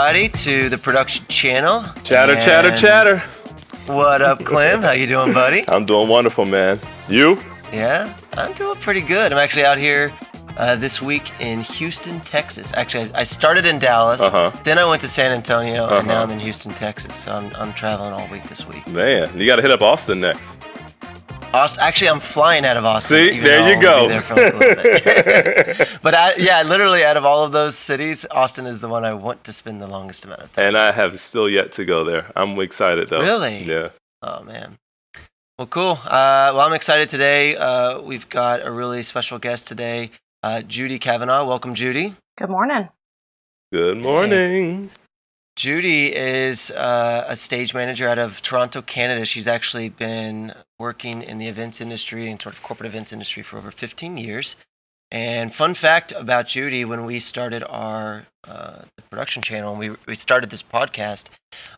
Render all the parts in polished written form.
everybody, to the production channel. Chatter. What up, Clem? How you doing, buddy? I'm doing wonderful, man. You? Yeah, I'm doing pretty good. I'm actually out here this week in Houston, Texas. Actually, I started in Dallas, then I went to San Antonio, and now I'm in Houston, Texas. So I'm traveling all week this week. Man, you got to hit up Austin next. Actually, I'm flying out of Austin. See, there you go. Be there for like a little bit. But literally, out of all of those cities, Austin is the one I want to spend the longest amount of time. And I have still yet to go there. I'm excited though. Really? Yeah. Oh man. Well, cool. Well, I'm excited today. We've got a really special guest today, Judie Kavanagh. Welcome, Judie. Good morning. Good morning. Judie is a stage manager out of Toronto, Canada. She's actually been working in the events industry and sort of corporate events industry for over 15 years. And fun fact about Judie, when we started our the production channel and we started this podcast,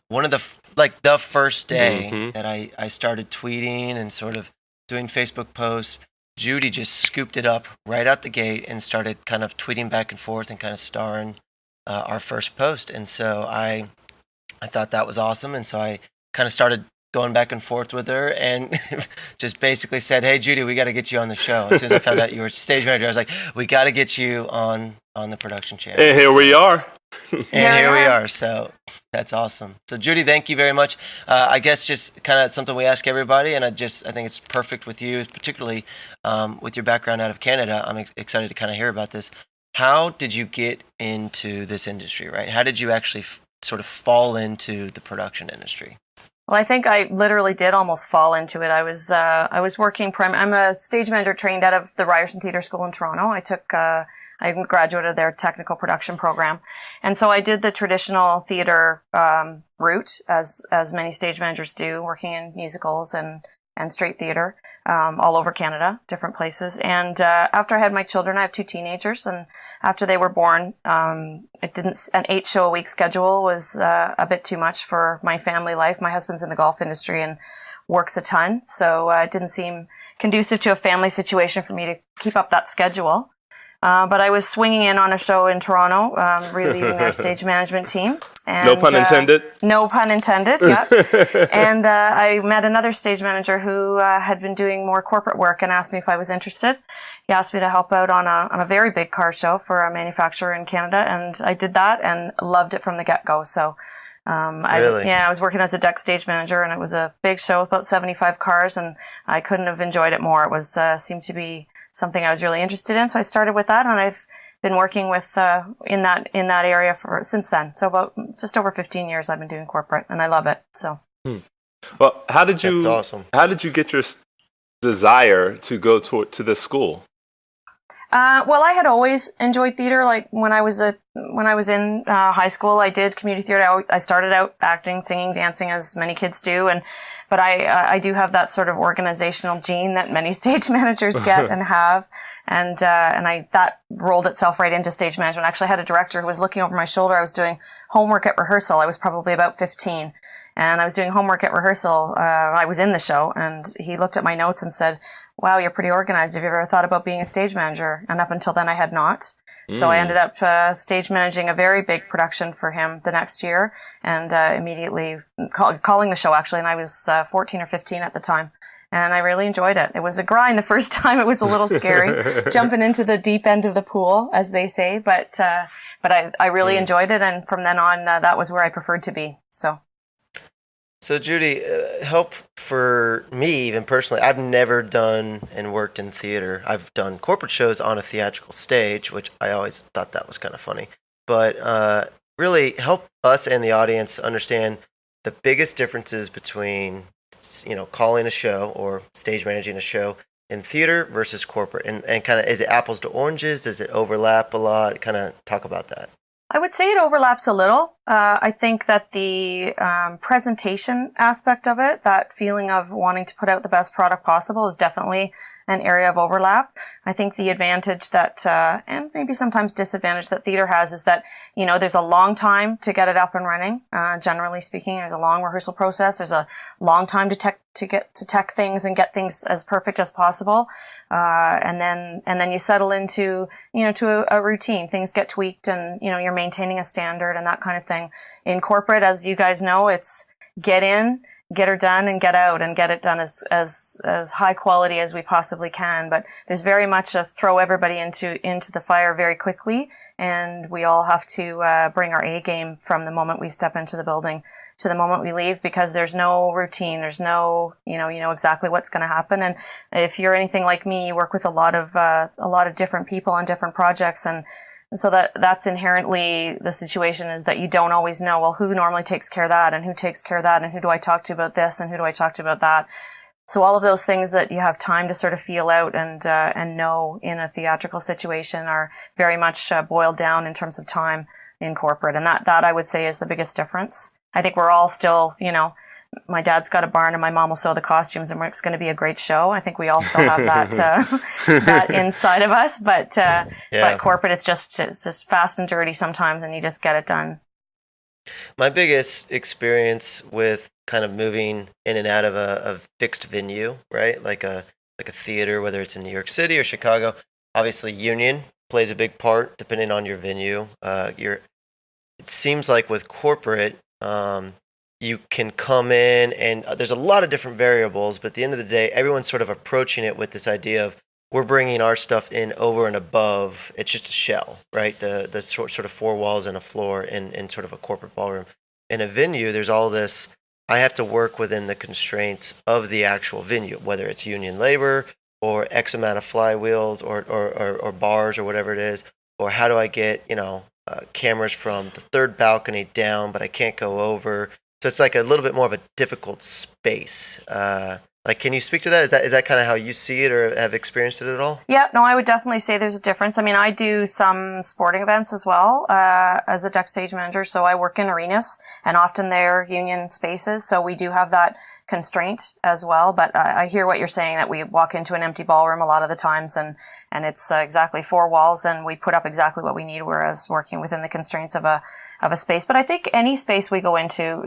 one of the first day that I started tweeting and sort of doing Facebook posts, Judie just scooped it up right out the gate and started kind of tweeting back and forth and kind of starring our first post. And so I thought that was awesome. And so I kind of started going back and forth with her and just basically said, hey, Judie, we got to get you on the show. As soon as I found out you were stage manager, I was like, we got to get you on the production channel. And here we are. And here we are. So that's awesome. So Judie, thank you very much. I guess just kind of something we ask everybody, and I think it's perfect with you, particularly with your background out of Canada. I'm excited to kind of hear about this. How did you get into this industry, right? How did you actually sort of fall into the production industry? Well, I think I literally did almost fall into it. I was working I'm a stage manager trained out of the Ryerson Theater School in Toronto. I graduated their technical production program. And so I did the traditional theater route, as many stage managers do, working in musicals and straight theater all over Canada, different places. And after I had my children, I have 2 teenagers, and after they were born, an 8-show-a-week schedule was a bit too much for my family life. My husband's in the golf industry and works a ton, so it didn't seem conducive to a family situation for me to keep up that schedule. But I was swinging in on a show in Toronto, relieving their stage management team. And, no pun intended? No pun intended, yeah. And I met another stage manager who had been doing more corporate work and asked me if I was interested. He asked me to help out on a very big car show for a manufacturer in Canada, and I did that and loved it from the get-go. So really? I was working as a deck stage manager, and it was a big show with about 75 cars, and I couldn't have enjoyed it more. It was seemed to be something I was really interested in, so I started with that, and I've been working with in that area since then. So about just over 15 years I've been doing corporate, and I love it. So, well, how did you? That's awesome. How did you get your desire to go to this school? Well, I had always enjoyed theater. Like when I was in high school, I did community theater. I started out acting, singing, dancing, as many kids do, but I do have that sort of organizational gene that many stage managers get and have, and that rolled itself right into stage management. I actually had a director who was looking over my shoulder. I was doing homework at rehearsal. I was probably about 15. And I was doing homework at rehearsal. I was in the show, and he looked at my notes and said, wow, you're pretty organized. Have you ever thought about being a stage manager? And up until then, I had not. So I ended up stage managing a very big production for him the next year, and immediately calling the show, actually. And I was 14 or 15 at the time. And I really enjoyed it. It was a grind the first time. It was a little scary, jumping into the deep end of the pool, as they say. But I really enjoyed it. And from then on, that was where I preferred to be. So Judie, help for me, even personally. I've never done and worked in theater. I've done corporate shows on a theatrical stage, which I always thought that was kind of funny. But really help us and the audience understand the biggest differences between, calling a show or stage managing a show in theater versus corporate. And kind of, is it apples to oranges? Does it overlap a lot? Kind of talk about that. I would say it overlaps a little. I think that the presentation aspect of it, that feeling of wanting to put out the best product possible, is definitely an area of overlap. I think the advantage that, and maybe sometimes disadvantage that theater has, is that, there's a long time to get it up and running. Generally speaking, there's a long rehearsal process. There's a long time to tech things and get things as perfect as possible. And then you settle into, to a routine. Things get tweaked, and, you're maintaining a standard and that kind of thing. everything. In corporate, as you guys know, it's get in, get her done, and get out, and get it done as high quality as we possibly can. But there's very much a throw everybody into the fire very quickly, and we all have to bring our A game from the moment we step into the building to the moment we leave, because there's no routine, there's no, you know exactly what's going to happen. And if you're anything like me, you work with a lot of different people on different projects, and so that's inherently the situation, is that you don't always know, well, who normally takes care of that, and who takes care of that, and who do I talk to about this, and who do I talk to about that. So all of those things that you have time to sort of feel out and know in a theatrical situation are very much boiled down in terms of time in corporate. And that I would say is the biggest difference. I think we're all still, my dad's got a barn and my mom will sew the costumes, and it's going to be a great show. I think we all still have that that inside of us, but corporate, it's just fast and dirty sometimes, and you just get it done. My biggest experience with kind of moving in and out of a fixed venue, right? Like a theater, whether it's in New York City or Chicago, obviously union plays a big part depending on your venue. It seems like with corporate, you can come in and there's a lot of different variables, but at the end of the day, everyone's sort of approaching it with this idea of, we're bringing our stuff in over and above. It's just a shell, right? The sort of four walls and a floor in sort of a corporate ballroom. In a venue, there's all this, I have to work within the constraints of the actual venue, whether it's union labor or X amount of flywheels or bars or whatever it is, or how do I get, cameras from the third balcony down, but I can't go over. So it's like a little bit more of a difficult space. Can you speak to that? Is that kind of how you see it or have experienced it at all? Yeah, no, I would definitely say there's a difference. I mean, I do some sporting events as well as a backstage manager. So I work in arenas, and often they're union spaces. So we do have that constraint as well. But I hear what you're saying, that we walk into an empty ballroom a lot of the times, and it's exactly four walls, and we put up exactly what we need, whereas working within the constraints of a space. But I think any space we go into,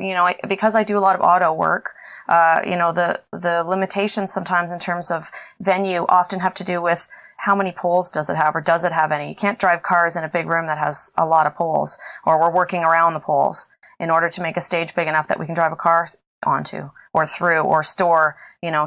because I do a lot of auto work, the limitations sometimes in terms of venue often have to do with how many poles does it have, or does it have any. You can't drive cars in a big room that has a lot of poles, or we're working around the poles in order to make a stage big enough that we can drive a car onto or through, or store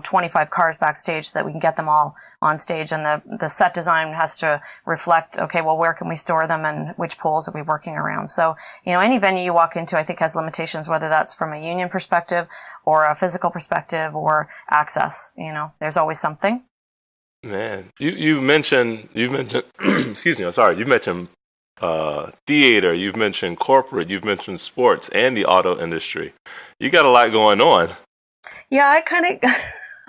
25 cars backstage so that we can get them all on stage. And the set design has to reflect, okay, well, where can we store them, and which poles are we working around? So any venue you walk into, I think, has limitations, whether that's from a union perspective or a physical perspective or access. There's always something. Man, you mentioned excuse me, I'm sorry, you mentioned theater, you've mentioned corporate, you've mentioned sports and the auto industry. You got a lot going on. Yeah, I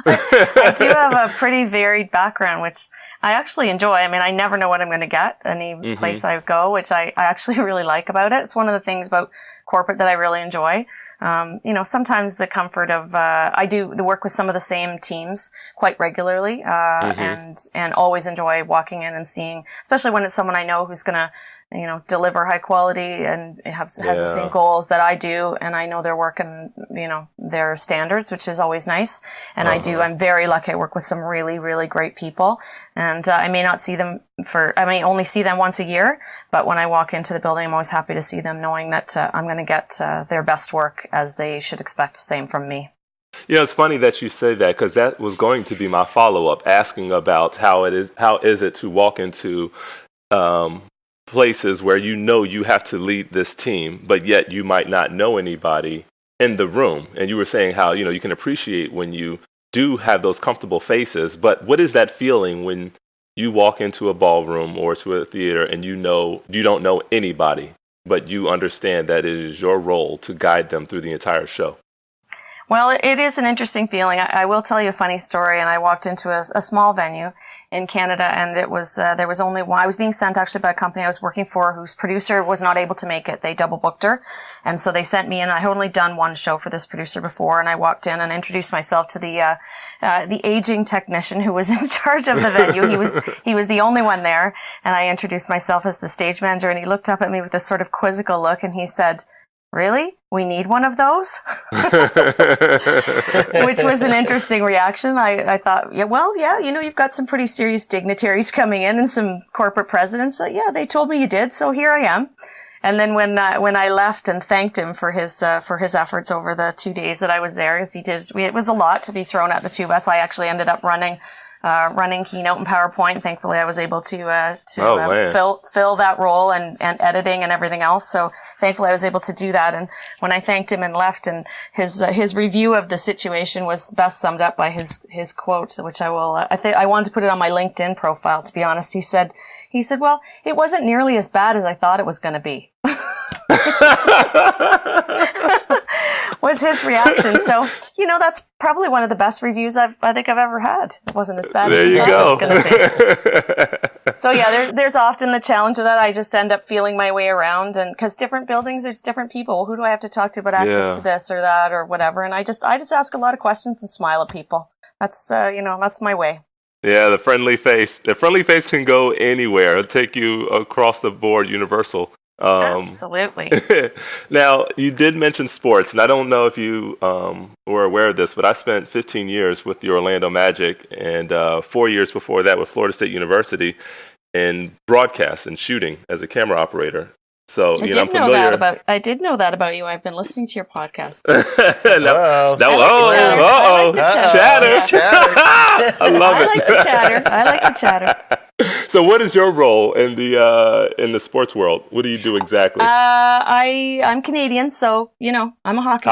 I do have a pretty varied background, which I actually enjoy. I mean, I never know what I'm going to get any place I go, which I actually really like about it. It's one of the things about corporate that I really enjoy. Sometimes the comfort of, I do the work with some of the same teams quite regularly, and always enjoy walking in and seeing, especially when it's someone I know who's going to, deliver high quality and has the same goals that I do. And I know their work and, their standards, which is always nice. And I'm very lucky. I work with some really, really great people. And I may not see them I may only see them once a year, but when I walk into the building, I'm always happy to see them, knowing that I'm going to get their best work, as they should expect the same from me. It's funny that you say that, because that was going to be my follow-up, asking about how is it to walk into places where you have to lead this team, but yet you might not know anybody in the room. And you were saying how, you can appreciate when you do have those comfortable faces, but what is that feeling when you walk into a ballroom or to a theater and you don't know anybody, but you understand that it is your role to guide them through the entire show? Well, it is an interesting feeling. I will tell you a funny story. And I walked into a small venue in Canada, and it was there was only one. I was being sent actually by a company I was working for, whose producer was not able to make it. They double booked her, and so they sent me in. I had only done one show for this producer before, and I walked in and introduced myself to the aging technician who was in charge of the venue. He was the only one there, and I introduced myself as the stage manager. And he looked up at me with this sort of quizzical look, and he said, "Really? We need one of those?" Which was an interesting reaction. I thought, you've got some pretty serious dignitaries coming in and some corporate presidents. So, yeah, they told me you did, so here I am. And then when I left and thanked him for his efforts over the 2 days that I was there, as it was a lot to be thrown at the two of us. I actually ended up running Keynote and PowerPoint. Thankfully, I was able to fill that role and editing and everything else. So thankfully, I was able to do that. And when I thanked him and left, and his review of the situation was best summed up by his quote, which I will. I wanted to put it on my LinkedIn profile. To be honest, he said, "Well, it wasn't nearly as bad as I thought it was going to be." Was his reaction. So, that's probably one of the best reviews I think I've ever had. It wasn't as bad as I thought it was going to be. So yeah, there's often the challenge of that. I just end up feeling my way around, and because different buildings, there's different people. Who do I have to talk to about access to this or that or whatever? And I just ask a lot of questions and smile at people. That's, that's my way. Yeah, the friendly face. The friendly face can go anywhere. It'll take you across the board, universal. Absolutely. Now, you did mention sports, and I don't know if you were aware of this, but I spent 15 years with the Orlando Magic and 4 years before that with Florida State University in broadcast and shooting as a camera operator. So, I'm familiar. I did know that about you. I've been listening to your podcast. Chatter. I love it. I like the chatter. So what is your role in the sports world? What do you do exactly? I'm Canadian, so I'm a hockey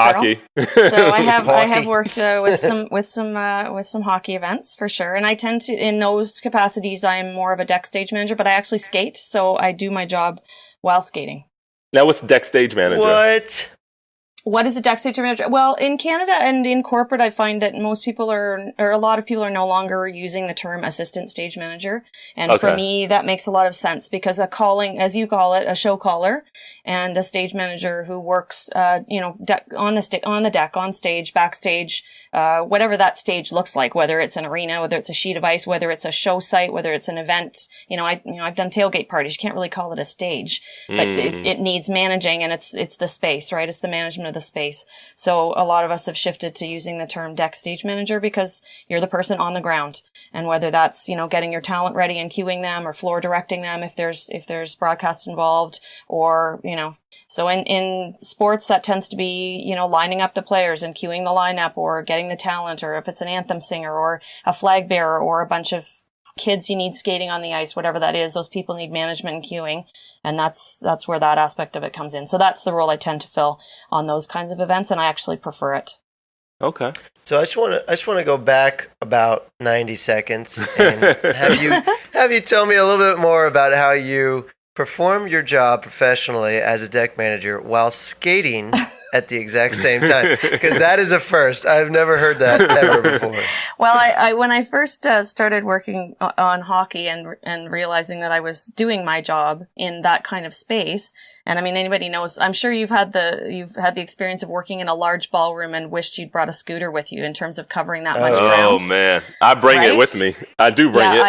girl. So I have worked with some hockey events for sure, and I tend to, in those capacities, I'm more of a deck stage manager, but I actually skate, so I do my job while skating. Now, what's deck stage manager? What is a deck stage manager? Well, in Canada and in corporate, I find that most people a lot of people are no longer using the term assistant stage manager. And for me, that makes a lot of sense because a calling, as you call it, a show caller and a stage manager who works, on the deck, on stage, backstage, whatever that stage looks like, whether it's an arena, whether it's a sheet of ice, whether it's a show site, whether it's an event. I've done tailgate parties. You can't really call it a stage, but it needs managing, and it's the space, right? It's the management of the space. So a lot of us have shifted to using the term deck stage manager because you're the person on the ground. And whether that's, getting your talent ready and cueing them or floor directing them if there's broadcast involved or, so in sports that tends to be, lining up the players and cueing the lineup or getting the talent, or if it's an anthem singer or a flag bearer or a bunch of kids you need skating on the ice, whatever that is, those people need management and cueing. And that's where that aspect of it comes in. So that's the role I tend to fill on those kinds of events, and I actually prefer it. Okay. So I just want to go back about 90 seconds and have you tell me a little bit more about how you perform your job professionally as a deck manager while skating at the exact same time, because that is a first. I've never heard that ever before. Well, I when I first started working on hockey and realizing that I was doing my job in that kind of space, and I mean, anybody knows, I'm sure you've had the experience of working in a large ballroom and wished you'd brought a scooter with you in terms of covering that much ground. Oh man, I bring it with me. I do bring it.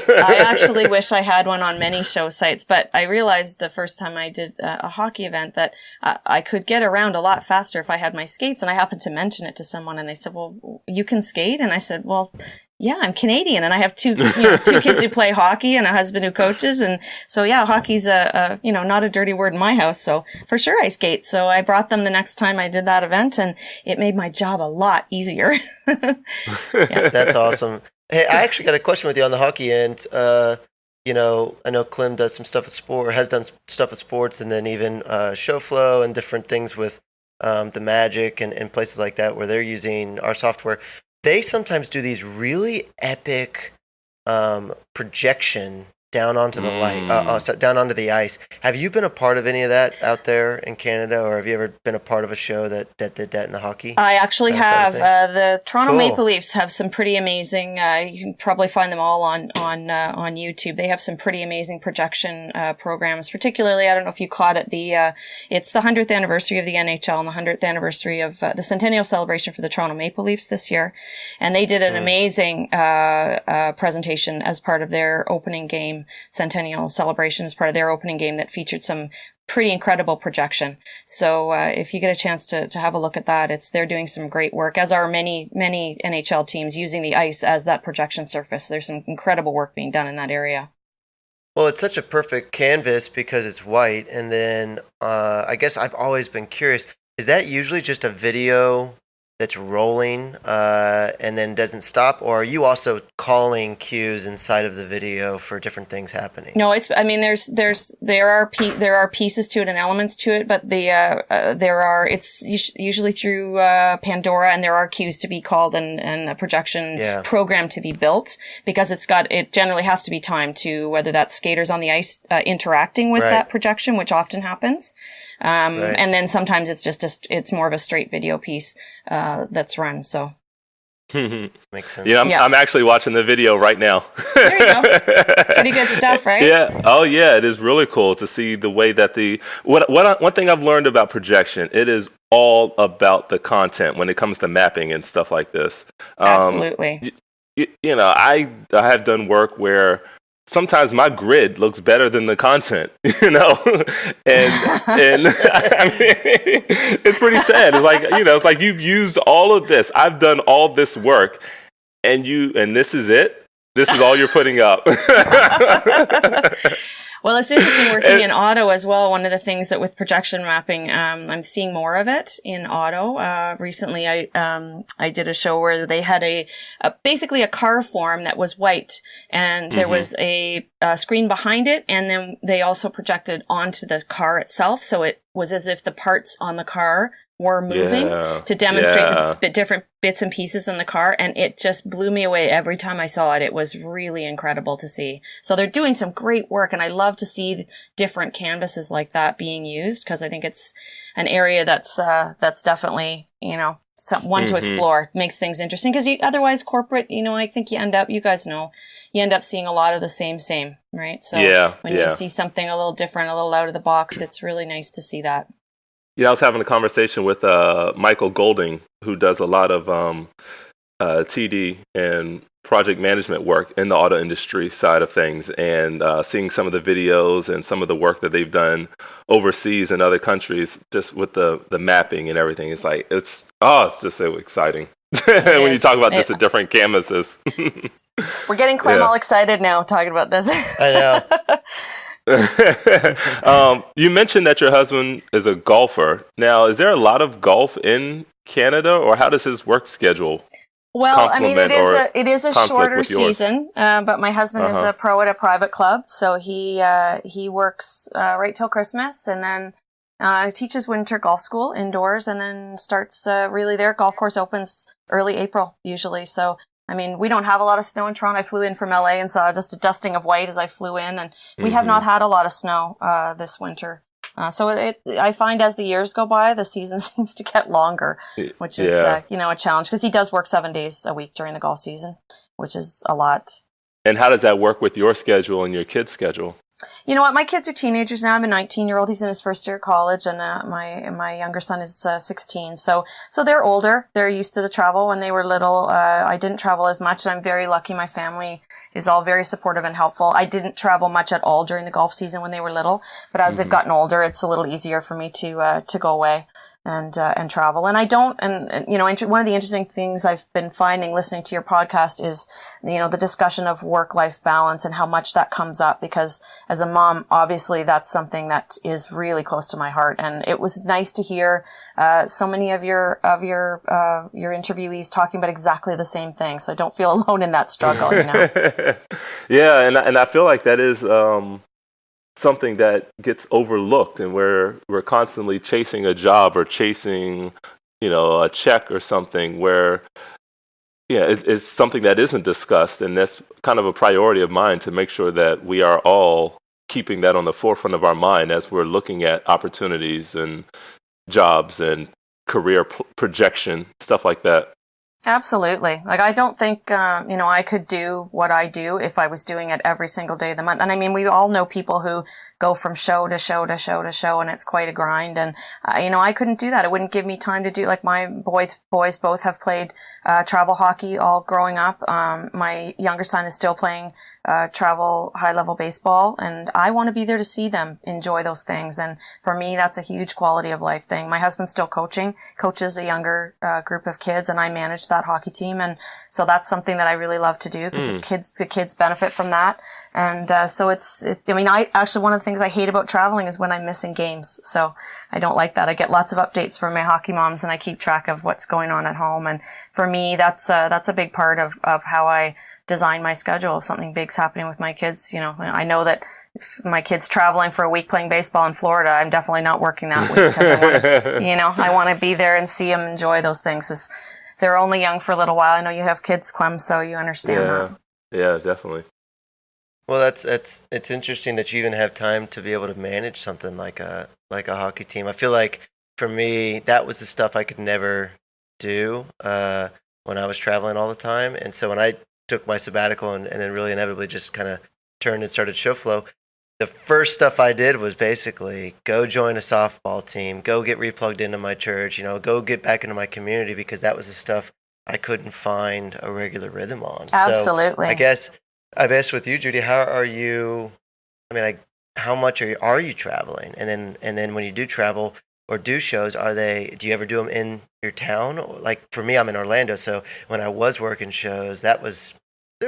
I actually wish I had one on many show sites, but I realized the first time I did a hockey event that I could get around a lot faster if I had my skates. And I happened to mention it to someone, and they said, "Well, you can skate?" And I said, "Well, yeah, I'm Canadian, and I have two kids who play hockey and a husband who coaches, and so yeah, hockey's not a dirty word in my house. So for sure, I skate." So I brought them the next time I did that event, and it made my job a lot easier. Yeah. That's awesome. Hey, I actually got a question with you on the hockey end. I know Clem does some stuff with sport, has done stuff with sports, and then even Shoflo and different things with the Magic and places like that where they're using our software. They sometimes do these really epic projection down onto the down onto the ice. Have you been a part of any of that out there in Canada, or have you ever been a part of a show that did that in the hockey? I actually have. The Toronto Maple Leafs have some pretty amazing. You can probably find them all on YouTube. They have some pretty amazing projection programs. Particularly, I don't know if you caught it. It's the 100th anniversary of the NHL and the 100th anniversary of the centennial celebration for the Toronto Maple Leafs this year, and they did an amazing presentation as part of their opening game. Centennial celebration as part of their opening game that featured some pretty incredible projection. So if you get a chance to have a look at that, they're doing some great work, as are many NHL teams using the ice as that projection surface. There's some incredible work being done in that area. Well, it's such a perfect canvas because it's white. And then I guess I've always been curious, is that usually just a video that's rolling and then doesn't stop? Or are you also calling cues inside of the video for different things happening? No, there are pieces to it and elements to it, but it's usually through Pandora, and there are cues to be called and a projection program to be built, because it generally has to be timed to whether that's skaters on the ice interacting with that projection, which often happens. And then sometimes it's just it's more of a straight video piece that's run. So makes sense. Yeah, I'm actually watching the video right now. There you go. It's pretty good stuff, right? Yeah. Oh, yeah. It is really cool to see the way that one thing I've learned about projection, it is all about the content when it comes to mapping and stuff like this. Absolutely. I have done work where sometimes my grid looks better than the content, and I mean, it's pretty sad. It's like you've used all of this. I've done all this work, and this is it. This is all you're putting up. Well, it's interesting working in auto as well. One of the things that with projection mapping, I'm seeing more of it in auto. Recently, I did a show where they had basically a car form that was white, and there was a screen behind it, and then they also projected onto the car itself. So it was as if the parts on the car were moving to demonstrate the different bits and pieces in the car. And it just blew me away every time I saw it. It was really incredible to see. So they're doing some great work, and I love to see different canvases like that being used, because I think it's an area that's definitely, one to explore. Makes things interesting, because otherwise corporate, I think you end up seeing a lot of the same, right? So when you see something a little different, a little out of the box, it's really nice to see that. Yeah, I was having a conversation with Michael Golding, who does a lot of TD and project management work in the auto industry side of things, and seeing some of the videos and some of the work that they've done overseas in other countries, just with the mapping and everything. It's like, it's just so exciting. When you talk about just the different canvases. We're getting Clem all excited now talking about this. I know. You mentioned that your husband is a golfer. Now, is there a lot of golf in Canada, or how does his work schedule? Well, I mean, it is a shorter season, but my husband is a pro at a private club, so he works right till Christmas, and then teaches winter golf school indoors, and then starts really their golf course opens early April usually. So I mean, we don't have a lot of snow in Toronto. I flew in from LA and saw just a dusting of white as I flew in, and we have not had a lot of snow this winter. So I find as the years go by, the season seems to get longer, which is a challenge, because he does work 7 days a week during the golf season, which is a lot. And how does that work with your schedule and your kids' schedule? You know what? My kids are teenagers now. I'm a 19-year-old. He's in his first year of college, and my younger son is 16. So they're older. They're used to the travel. When they were little, I didn't travel as much. I'm very lucky. My family is all very supportive and helpful. I didn't travel much at all during the golf season when they were little, but as they've gotten older, it's a little easier for me to go away and travel. And I don't, and one of the interesting things I've been finding listening to your podcast is, the discussion of work-life balance and how much that comes up, because as a mom, obviously that's something that is really close to my heart. And it was nice to hear, so many of your interviewees talking about exactly the same thing. So I don't feel alone in that struggle, Yeah. And I feel like that is, something that gets overlooked, and we're constantly chasing a job or chasing, a check or something, where, it's something that isn't discussed. And that's kind of a priority of mine, to make sure that we are all keeping that on the forefront of our mind as we're looking at opportunities and jobs and career projection, stuff like that. Absolutely. Like, I don't think, I could do what I do if I was doing it every single day of the month. And I mean, we all know people who go from show to show to show to show, and it's quite a grind. And, I couldn't do that. It wouldn't give me time to do, like, my boys both have played, travel hockey all growing up. My younger son is still playing, travel high level baseball, and I want to be there to see them enjoy those things. And for me, that's a huge quality of life thing. My husband's still coaches a younger, group of kids, and I manage that hockey team. And so that's something that I really love to do because the kids benefit from that. And one of the things I hate about traveling is when I'm missing games. So I don't like that. I get lots of updates from my hockey moms and I keep track of what's going on at home. And for me, that's a big part of how I design my schedule. If something big's happening with my kids, I know that if my kid's traveling for a week playing baseball in Florida, I'm definitely not working that week because I want to be there and see them enjoy those things. 'Cause they're only young for a little while. I know you have kids, Clem, so you understand that. Yeah, definitely. Well, it's interesting that you even have time to be able to manage something like a hockey team. I feel like for me, that was the stuff I could never do when I was traveling all the time. And so when I took my sabbatical and then really inevitably just kind of turned and started Shoflo, the first stuff I did was basically go join a softball team, go get replugged into my church, go get back into my community because that was the stuff I couldn't find a regular rhythm on. Absolutely. So I guess with you, Judie, how are you? How much are you traveling? And then when you do travel or do shows, do you ever do them in your town? Like for me, I'm in Orlando, so when I was working shows, there was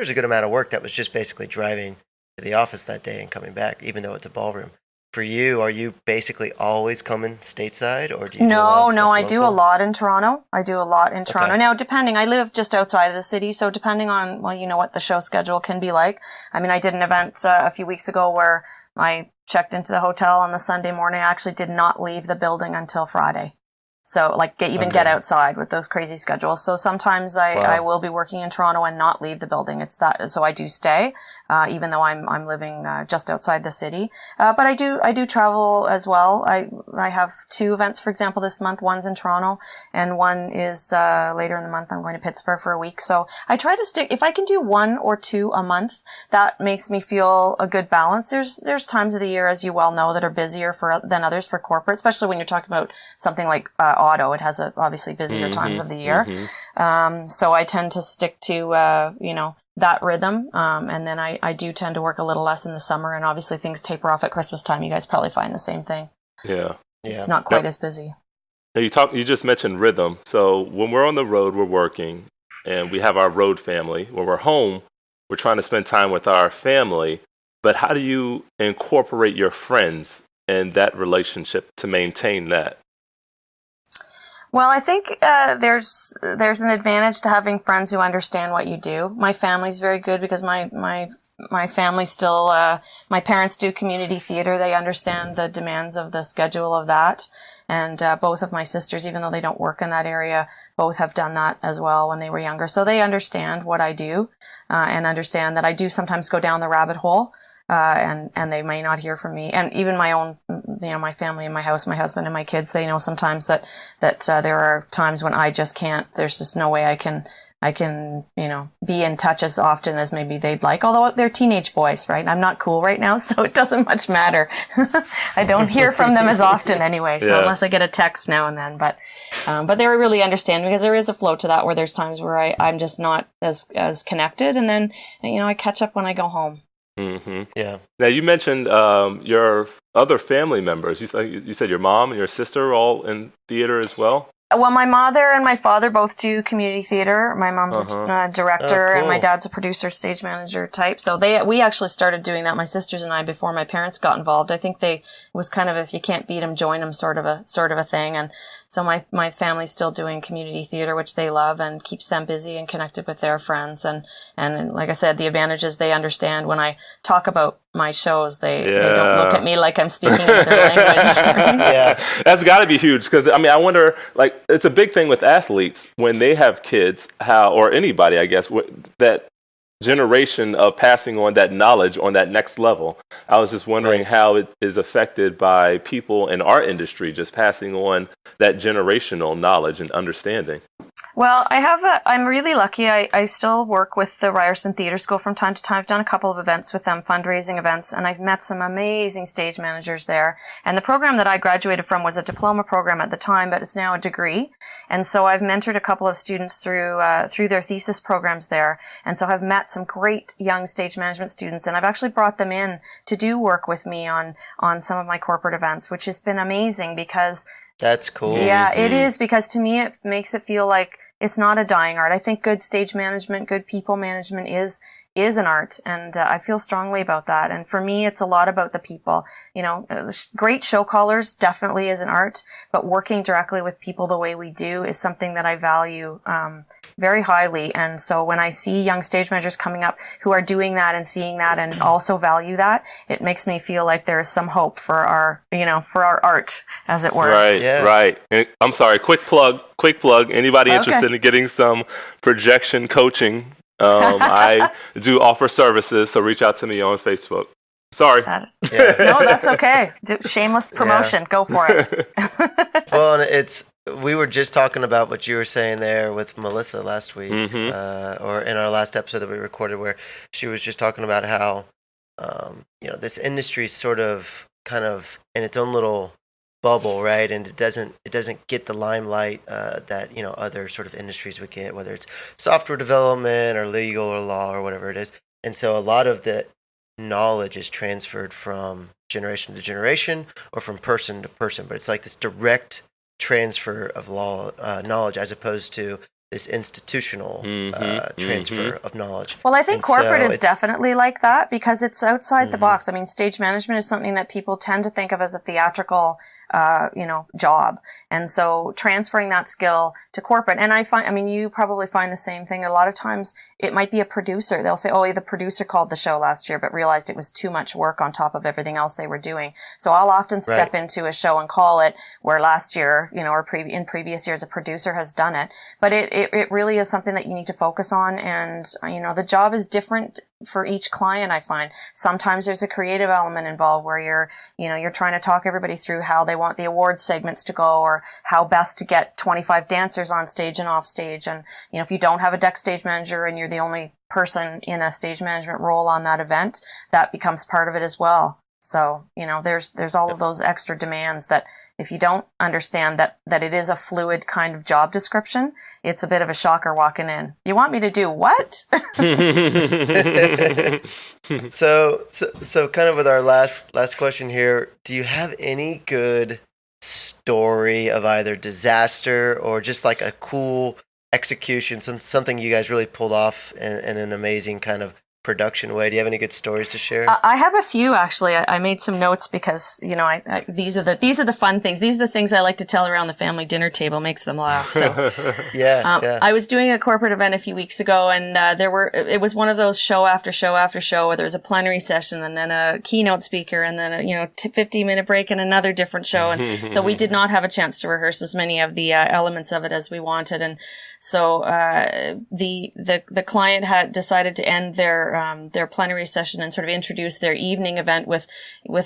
a good amount of work that was just basically driving to the office that day and coming back, even though it's a ballroom. For you, are you basically always coming stateside, or do you? No, I do a lot in Toronto. Okay. Now, I live just outside of the city, so depending on what the show schedule can be like. I did an event a few weeks ago where I checked into the hotel on the Sunday morning. I actually did not leave the building until Friday. So get outside with those crazy schedules. So sometimes I will be working in Toronto and not leave the building. It's that. So I do stay, even though I'm living just outside the city. But I do travel as well. I have 2 events, for example, this month. One's in Toronto and one is later in the month. I'm going to Pittsburgh for a week. So I try to stick. If I can do 1 or 2 a month, that makes me feel a good balance. There's times of the year, as you well know, that are busier than others for corporate, especially when you're talking about something like auto. It has obviously busier times of the year. So I tend to stick to, that rhythm. And then I do tend to work a little less in the summer, and obviously things taper off at Christmas time. You guys probably find the same thing. Yeah. It's not quite as busy. Now you just mentioned rhythm. So when we're on the road, we're working and we have our road family. When we're home, we're trying to spend time with our family. But how do you incorporate your friends in that relationship to maintain that? Well, I think there's an advantage to having friends who understand what you do. My family's very good because my family still, my parents do community theater. They understand the demands of the schedule of that. And both of my sisters, even though they don't work in that area, both have done that as well when they were younger. So they understand what I do and understand that I do sometimes go down the rabbit hole. And they may not hear from me. And even my own, my family in my house, my husband and my kids, they know sometimes that there are times when I just can't, there's just no way I can, be in touch as often as maybe they'd like. Although they're teenage boys, right? I'm not cool right now, so it doesn't much matter. I don't hear from them as often anyway. So unless I get a text now and then, but they really understand because there is a flow to that where there's times where I'm just not as connected. And then, I catch up when I go home. Mm-hmm. Yeah. Now you mentioned your other family members. You said your mom and your sister are all in theater as well. Well, my mother and my father both do community theater. My mom's a director, and my dad's a producer, stage manager type. So we actually started doing that, my sisters and I, before my parents got involved. I think it was kind of, if you can't beat them, join them sort of a thing. And so my family's still doing community theater, which they love and keeps them busy and connected with their friends. And like I said, the advantage is they understand when I talk about my shows, they don't look at me like I'm speaking another language. Yeah, that's got to be huge because I wonder, it's a big thing with athletes when they have kids, or anybody, I guess, that generation of passing on that knowledge on that next level. I was just wondering how it is affected by people in our industry, just passing on that generational knowledge and understanding. Well, I'm really lucky. I still work with the Ryerson Theater School from time to time. I've done a couple of events with them, fundraising events, and I've met some amazing stage managers there. And the program that I graduated from was a diploma program at the time, but it's now a degree. And so I've mentored a couple of students through their thesis programs there. And so I've met some great young stage management students, and I've actually brought them in to do work with me on some of my corporate events, which has been amazing because that's cool. Yeah, it is, because to me it makes it feel like it's not a dying art. I think good stage management, good people management is an art, and I feel strongly about that. And for me, it's a lot about the people. Great show callers definitely is an art, but working directly with people the way we do is something that I value very highly. And so when I see young stage managers coming up who are doing that and seeing that and also value that, it makes me feel like there is some hope for our art, as it were. Right, right. And I'm sorry, quick plug. Anybody interested in getting some projection coaching? I do offer services, so reach out to me on Facebook. Sorry. No, that's okay. Shameless promotion. Go for it. Well, and we were just talking about what you were saying there with Melissa last week, or in our last episode that we recorded, where she was just talking about how, this industry is sort of kind of in its own little bubble, right? And it doesn't get the limelight that other sort of industries would get, whether it's software development or legal or law or whatever it is. And so a lot of the knowledge is transferred from generation to generation or from person to person, but it's like this direct transfer of knowledge as opposed to this institutional transfer of knowledge. Well, I think corporate is definitely like that because it's outside the box. I mean, stage management is something that people tend to think of as a theatrical, job. And so transferring that skill to corporate, and you probably find the same thing. A lot of times it might be a producer. They'll say, the producer called the show last year, but realized it was too much work on top of everything else they were doing. So I'll often step into a show and call it where last year, or in previous years, a producer has done it. But it really is something that you need to focus on. And, the job is different for each client, I find. Sometimes there's a creative element involved where you're trying to talk everybody through how they want the award segments to go or how best to get 25 dancers on stage and off stage. And, if you don't have a deck stage manager and you're the only person in a stage management role on that event, that becomes part of it as well. So, there's all of those extra demands that if you don't understand that it is a fluid kind of job description, it's a bit of a shocker walking in. You want me to do what? So kind of with our last question here, do you have any good story of either disaster or just like a cool execution, something you guys really pulled off in an amazing kind of production way? Do you have any good stories to share? I have a few, actually. I made some notes because, these are the fun things. These are the things I like to tell around the family dinner table, makes them laugh. So, I was doing a corporate event a few weeks ago, and it was one of those show after show after show where there was a plenary session and then a keynote speaker and then a 15-minute break and another different show. And so we did not have a chance to rehearse as many of the elements of it as we wanted. And so the client had decided to end their plenary session and sort of introduce their evening event with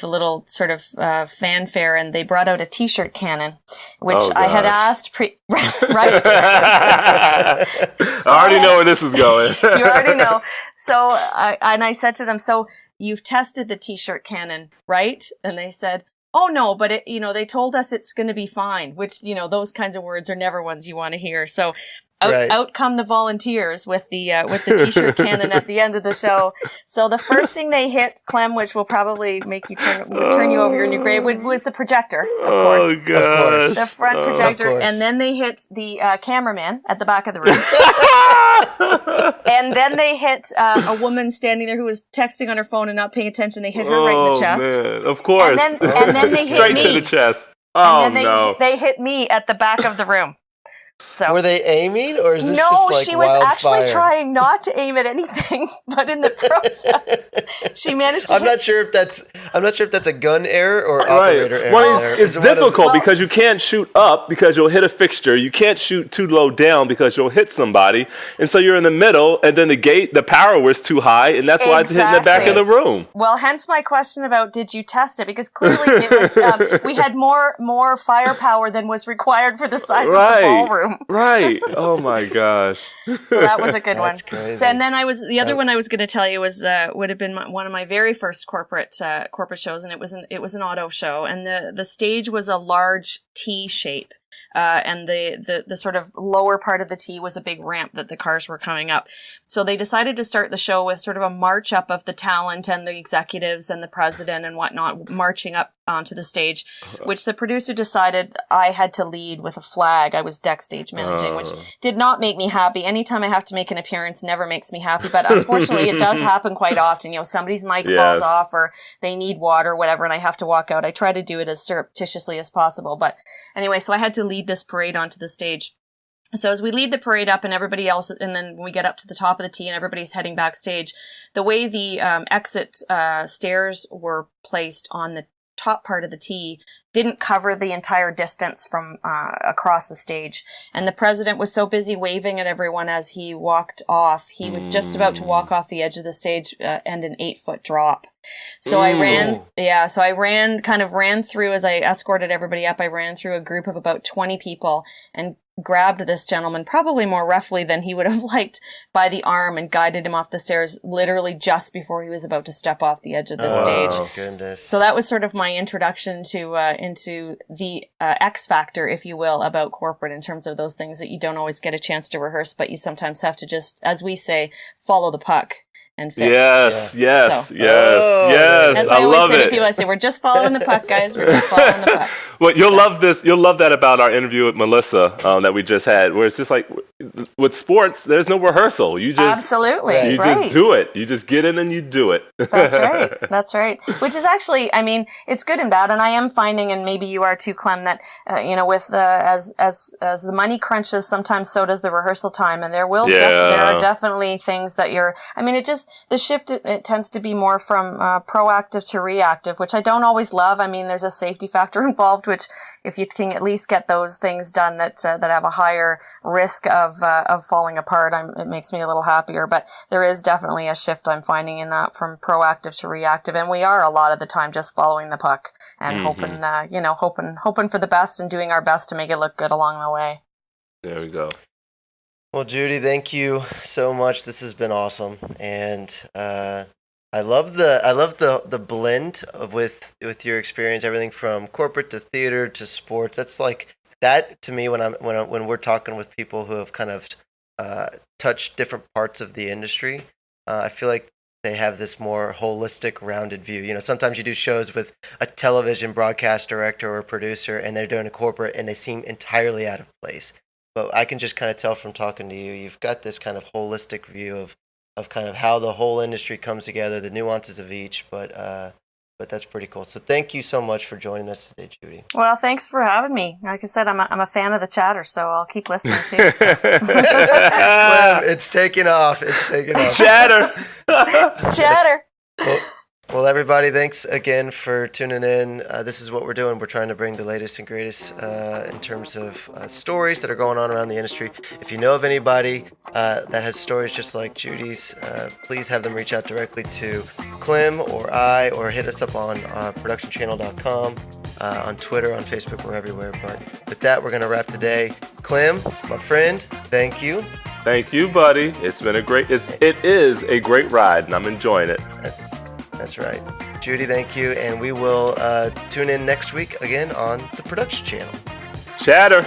a little sort of fanfare, and they brought out a t-shirt cannon, which I had asked right. I already know where this is going. You already know. So I said to them, so you've tested the t-shirt cannon, right? And they said, oh no, but they told us it's going to be fine, which, those kinds of words are never ones you want to hear. So out come the volunteers with the t-shirt cannon at the end of the show. So the first thing they hit, Clem, which will probably make you turn you over in your grave, was the projector, of course. Oh, gosh. The front projector. And then they hit the cameraman at the back of the room. And then they hit a woman standing there who was texting on her phone and not paying attention. They hit her right in the chest. Man. Of course. And then they hit me. Straight to the chest. Oh, and then they hit me at the back of the room. So were they aiming, or is this no? just like She was actually fire? Trying not to aim at anything, but in the process, she managed to. I'm not sure if that's a gun error or operator error. Well, it's difficult because you can't shoot up because you'll hit a fixture. You can't shoot too low down because you'll hit somebody, and so you're in the middle. And then the power was too high, and that's why it's hitting the back of the room. Well, hence my question about did you test it? Because clearly it was, we had more firepower than was required for the size of the ballroom. Right. Oh my gosh. So that was a good one. Crazy. So, and then the other one I was going to tell you was would have been one of my very first corporate shows, and it was an auto show, and the stage was a large T shape. And the sort of lower part of the T was a big ramp that the cars were coming up. So they decided to start the show with sort of a march up of the talent and the executives and the president and whatnot marching up onto the stage, which the producer decided I had to lead with a flag. I was deck stage managing, which did not make me happy. Anytime I have to make an appearance never makes me happy, but unfortunately it does happen quite often. You know, somebody's mic falls off or they need water or whatever, and I have to walk out. I try to do it as surreptitiously as possible. But anyway, so I had to lead this parade onto the stage. So as we lead the parade up and everybody else, and then we get up to the top of the T and everybody's heading backstage, the way the exit stairs were placed on the top part of the T didn't cover the entire distance from across the stage. And the president was so busy waving at everyone as he walked off. He was just about to walk off the edge of the stage and an 8-foot drop. So I ran through, as I escorted everybody up, I ran through a group of about 20 people and grabbed this gentleman, probably more roughly than he would have liked, by the arm and guided him off the stairs literally just before he was about to step off the edge of the stage. Oh, goodness. So that was sort of my introduction to into the X factor, if you will, about corporate, in terms of those things that you don't always get a chance to rehearse, but you sometimes have to just, as we say, follow the puck. And fix. Yes. As I always love say it. to people, I say, we're just following the puck, guys. We're just following the puck. Well, you'll love this. You'll love that about our interview with Melissa that we just had, where it's just like with sports, there's no rehearsal. You just absolutely you just do it. You just get in and you do it. That's right. That's right. Which is actually, I mean, it's good and bad. And I am finding, and maybe you are too, Clem, that with as the money crunches, sometimes so does the rehearsal time. And there are definitely things that the shift, it tends to be more from proactive to reactive, which I don't always love. I mean, there's a safety factor involved, which if you can at least get those things done that have a higher risk of falling apart, it makes me a little happier. But there is definitely a shift I'm finding in that from proactive to reactive, and we are a lot of the time just following the puck and hoping for the best and doing our best to make it look good along the way. There we go. Well, Judie, thank you so much. This has been awesome, and I love the blend with your experience, everything from corporate to theater to sports. That's like that to me when we're talking with people who have kind of touched different parts of the industry. I feel like they have this more holistic, rounded view. You know, sometimes you do shows with a television broadcast director or producer, and they're doing a corporate, and they seem entirely out of place. But I can just kind of tell from talking to you, you've got this kind of holistic view of kind of how the whole industry comes together, the nuances of each. But that's pretty cool. So thank you so much for joining us today, Judie. Well, thanks for having me. Like I said, I'm a fan of the chatter, so I'll keep listening too. So. Well, it's taking off. Chatter. Chatter. Well, everybody, thanks again for tuning in. This is what we're doing. We're trying to bring the latest and greatest in terms of stories that are going on around the industry. If you know of anybody that has stories just like Judie's, please have them reach out directly to Clem or I, or hit us up on productionchannel.com, on Twitter, on Facebook. We're everywhere. But with that, we're going to wrap today. Clem, my friend, thank you. Thank you, buddy. It's been it is a great ride, and I'm enjoying it. That's right. Judie, thank you. And we will tune in next week again on the production channel. Chatter.